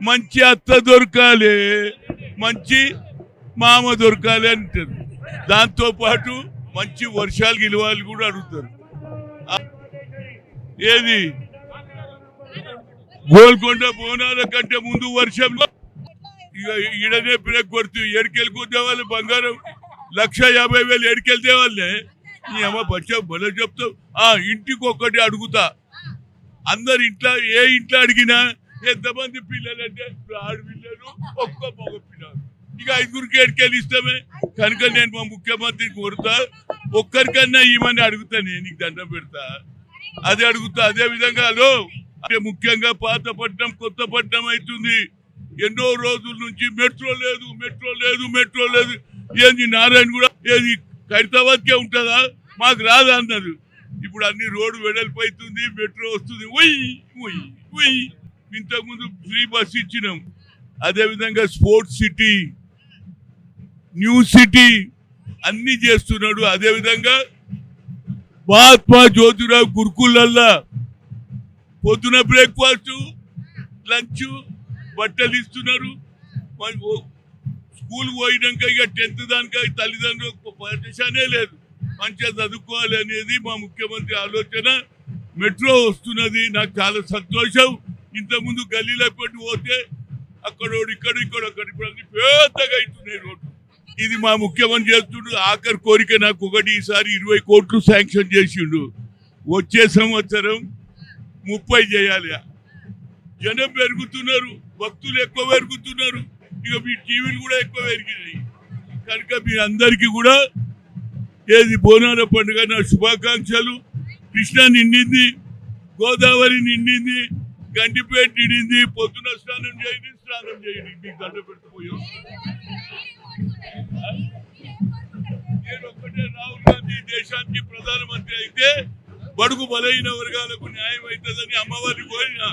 మంచి అత్త దొరకాలి, మంచి మామ దొరకాలి అంటారు. దాంతో పాటు మంచి వర్షాలు గెలవాలి కూడా అడుగుతారు. ఏది గోల్కొండ బోనాల కంటే ముందు వర్షంలో ఈడనే బ్రేక్ కొడుతూ ఏడుకెళ్ళి వాళ్ళు బంగారం 1,50,000 ఏడుకెళ్తే వాళ్ళే నీ అమ్మ బచ్చా బల చెప్తావు. ఇంటికి ఒక్కటి అడుగుతా, అందరు ఇంట్లో ఏ ఇంట్లో అడిగినా ఎంతమంది పిల్లలంటే ఆడపిల్లలు ఒక్క మగ పిల్లలు, ఇక 5గురికి ఏడుకెళ్ళి ఇస్తామే కనుక నేను మా ముఖ్యమంత్రికి కోరుతా, ఒక్కరికన్నా ఈమని అడుగుతా, నేను నీకు దండం పెడతా, అది అడుగుతా. అదే విధంగా అంటే ముఖ్యంగా పాతపట్నం కొత్తపట్నం అవుతుంది. ఎన్నో రోజుల నుంచి మెట్రో లేదు, మెట్రో లేదు, మెట్రో లేదు. ఏంది నారాయణ కూడా ఏది ఖైరతాబాద్కే ఉంటుందా, మాకు రాదా అన్నారు. ఇప్పుడు అన్ని రోడ్డు వెడల్పు అవుతుంది, మెట్రో వస్తుంది. ఇంతకుముందు ఫ్రీ బస్ ఇచ్చినాం. అదేవిధంగా స్పోర్ట్స్ సిటీ, న్యూ సిటీ అన్ని చేస్తున్నాడు. అదేవిధంగా మహాత్మా జ్యోతిరావు గురుకులల్లా పొద్దున బ్రేక్ఫాస్ట్, లంచ్, బట్టలు ఇస్తున్నారు. స్కూల్ పోయినాక ఇక 10th దానిక తల్లిదండ్రులకు పరేషానే లేదు, మంచిగా చదువుకోవాలి అనేది మా ముఖ్యమంత్రి ఆలోచన. మెట్రో వస్తున్నది, నాకు చాలా సంతోషం. ఇంతకుముందు గల్లీలో పెట్టి పోతే అక్కడోడు ఇక్కడ పెద్దగా అవుతున్నాయి రోడ్డు. ఇది మా ముఖ్యమంత్రి చేస్తుండు. ఆఖరి కోరిక నాకు ఒకటి, ఈసారి 20 కోట్లు శాంక్షన్ చేసిండు. వచ్చే సంవత్సరం 30 చేయాలి. జనం పెరుగుతున్నారు, భక్తులు ఎక్కువ పెరుగుతున్నారు, ఇక మీ టీవీలు కూడా ఎక్కువ పెరిగినాయి. కనుక మీ అందరికీ కూడా ఏది బోనాల పండుగ నా శుభాకాంక్షలు. కృష్ణ నిండింది, గోదావరి నిండింది, గండిపేట నిండింది. పొద్దున స్నానం చేయండి, మీకు దండ పెట్టుకుపోయాం. నేను ఒక్కటే, రాహుల్ గాంధీ దేశానికి ప్రధానమంత్రి అయితే బడుగు బలైన వర్గాలకు న్యాయం అవుతుందని అమ్మవారిని కోరిన.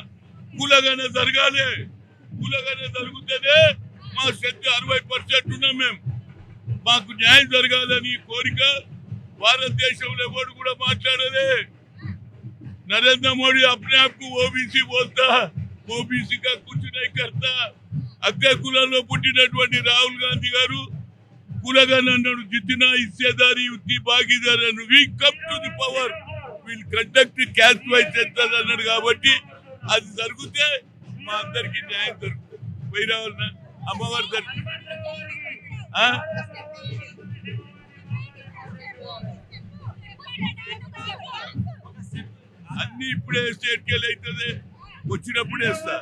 కూలగానే జరగాలి, కూలగానే జరుగుతేనే మా శక్తి 60% ఉన్నాం మేము. మాకు న్యాయం జరగాలని కోరిక. భారతదేశంలో ఎవరు కూడా మాట్లాడలే. నరేంద్ర మోడీ अपने आप को ఓబీసీ बोलता, ఓబీసీ కా కుछ नहीं करता. అగ్ర కులాల్లో పుట్టినటువంటి రాహుల్ గాంధీ గారు కులగానే అన్నాడు, జితనా హిస్సేదారీ ఉత్తి భాగీదారీ అన్నాడు. We come to the power, will conduct caste wise census అన్నాడు. కాబట్టి అది జరిగితే మా అందరికి న్యాయం జరుగుతుంది. వైరావరణ అమ్మవారి అన్ని ఇప్పుడే స్టేట్కి వెళ్ళి అవుతుంది, వచ్చినప్పుడు వేస్తా.